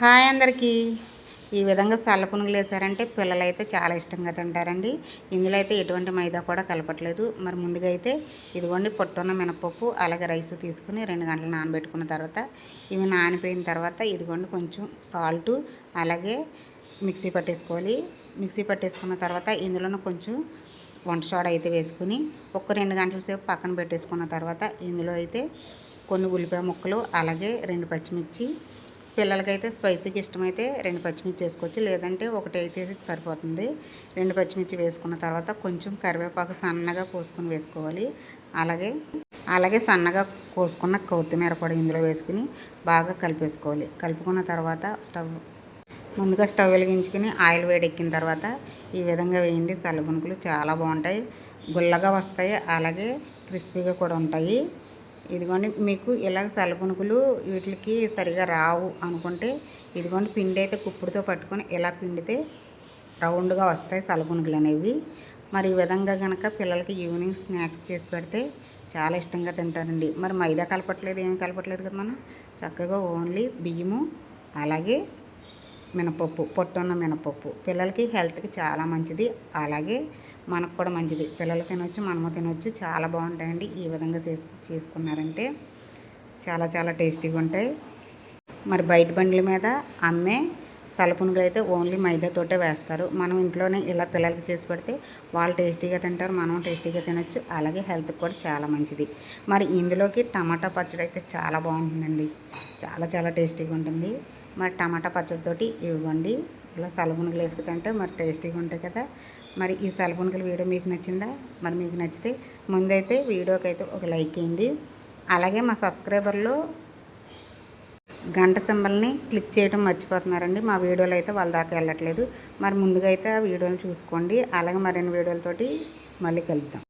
Hi అందరికీ. ఈ విధంగా సల్ల పునుగులు వేసారంటే పిల్లలైతే చాలా ఇష్టంగా తింటారండి. ఇందులో అయితే ఎటువంటి మైదా కూడా కలపట్లేదు. మరి ముందుగా అయితే ఇదిగోండి పొట్టున్న మినపప్పు అలాగే రైస్ తీసుకుని 2 గంటలు నానబెట్టుకున్న తర్వాత ఇవి నానిపోయిన తర్వాత ఇదిగోండి కొంచెం సాల్టు అలాగే మిక్సీ పట్టేసుకోవాలి. మిక్సీ పట్టేసుకున్న తర్వాత ఇందులోనే కొంచెం వంట సోడా అయితే వేసుకుని ఒక 2 గంటల సేపు పక్కన పెట్టేసుకున్న తర్వాత ఇందులో అయితే కొన్ని ఉల్లిపాయ ముక్కలు అలాగే 2 పచ్చిమిర్చి, పిల్లలకైతే స్పైసీకి ఇష్టమైతే 2 పచ్చిమిర్చి వేసుకోవచ్చు, లేదంటే ఒకటి అయితే సరిపోతుంది. 2 పచ్చిమిర్చి వేసుకున్న తర్వాత కొంచెం కరివేపాకు సన్నగా కోసుకొని వేసుకోవాలి. అలాగే సన్నగా కోసుకున్న కొత్తిమీర కూడా ఇందులో వేసుకుని బాగా కలిపేసుకోవాలి. కలుపుకున్న తర్వాత ముందుగా స్టవ్ వెలిగించుకుని ఆయిల్ వేడెక్కిన తర్వాత ఈ విధంగా వేయండి. సల్లగునుకులు చాలా బాగుంటాయి, గుల్లగా వస్తాయి, అలాగే క్రిస్పీగా కూడా ఉంటాయి. ఇదిగోండి మీకు ఇలాగ సల్లపునుకులు వీటికి సరిగా రావు అనుకుంటే ఇదిగోండి పిండి అయితే కుప్పుడుతో పట్టుకొని ఇలా పిండితే రౌండ్గా వస్తాయి సల్లపునుకులు అనేవి. మరి ఈ విధంగా కనుక పిల్లలకి ఈవినింగ్ స్నాక్స్ చేసి పెడితే చాలా ఇష్టంగా తింటారండి. మరి మైదా కలపట్లేదు, ఏమీ కలపట్లేదు కదా, మనం చక్కగా ఓన్లీ బియ్యము అలాగే మినపప్పు, పొట్టున్న మినపప్పు పిల్లలకి హెల్త్కి చాలా మంచిది, అలాగే మనకు కూడా మంచిది. పిల్లలు తినొచ్చు, మనము తినొచ్చు, చాలా బాగుంటాయండి. ఈ విధంగా చేసుకున్నారంటే చాలా చాలా టేస్టీగా ఉంటాయి. మరి బయట బండ్ల మీద అమ్మే సల్లపునుగులు అయితే ఓన్లీ మైదాతోటే వేస్తారు. మనం ఇంట్లోనే ఇలా పిల్లలకి చేసి పెడితే వాళ్ళు టేస్టీగా తింటారు, మనం టేస్టీగా తినొచ్చు, అలాగే హెల్త్కి కూడా చాలా మంచిది. మరి ఇందులోకి టమాటా పచ్చడి అయితే చాలా బాగుంటుందండి, చాలా చాలా టేస్టీగా ఉంటుంది. మరి టమాటా పచ్చడితోటి ఇవ్వండి ఇలా సల్లపునుగులు వేసుకు తింటే మరి టేస్టీగా ఉంటాయి కదా. మరి ఈ సల్లపునుగుల వీడియో మీకు నచ్చిందా? మరి మీకు నచ్చితే ముందైతే వీడియోకి అయితే ఒక లైక్ చేయండి. అలాగే మా సబ్స్క్రైబర్లో గంట సింబల్ని క్లిక్ చేయడం మర్చిపోతున్నారండి. మా వీడియోలు అయితే వాళ్ళ దాకా వెళ్ళట్లేదు. మరి ముందుగా అయితే ఆ వీడియోని చూసుకోండి. అలాగే మరిన్ని వీడియోలతోటి మళ్ళీ కలుద్దాం.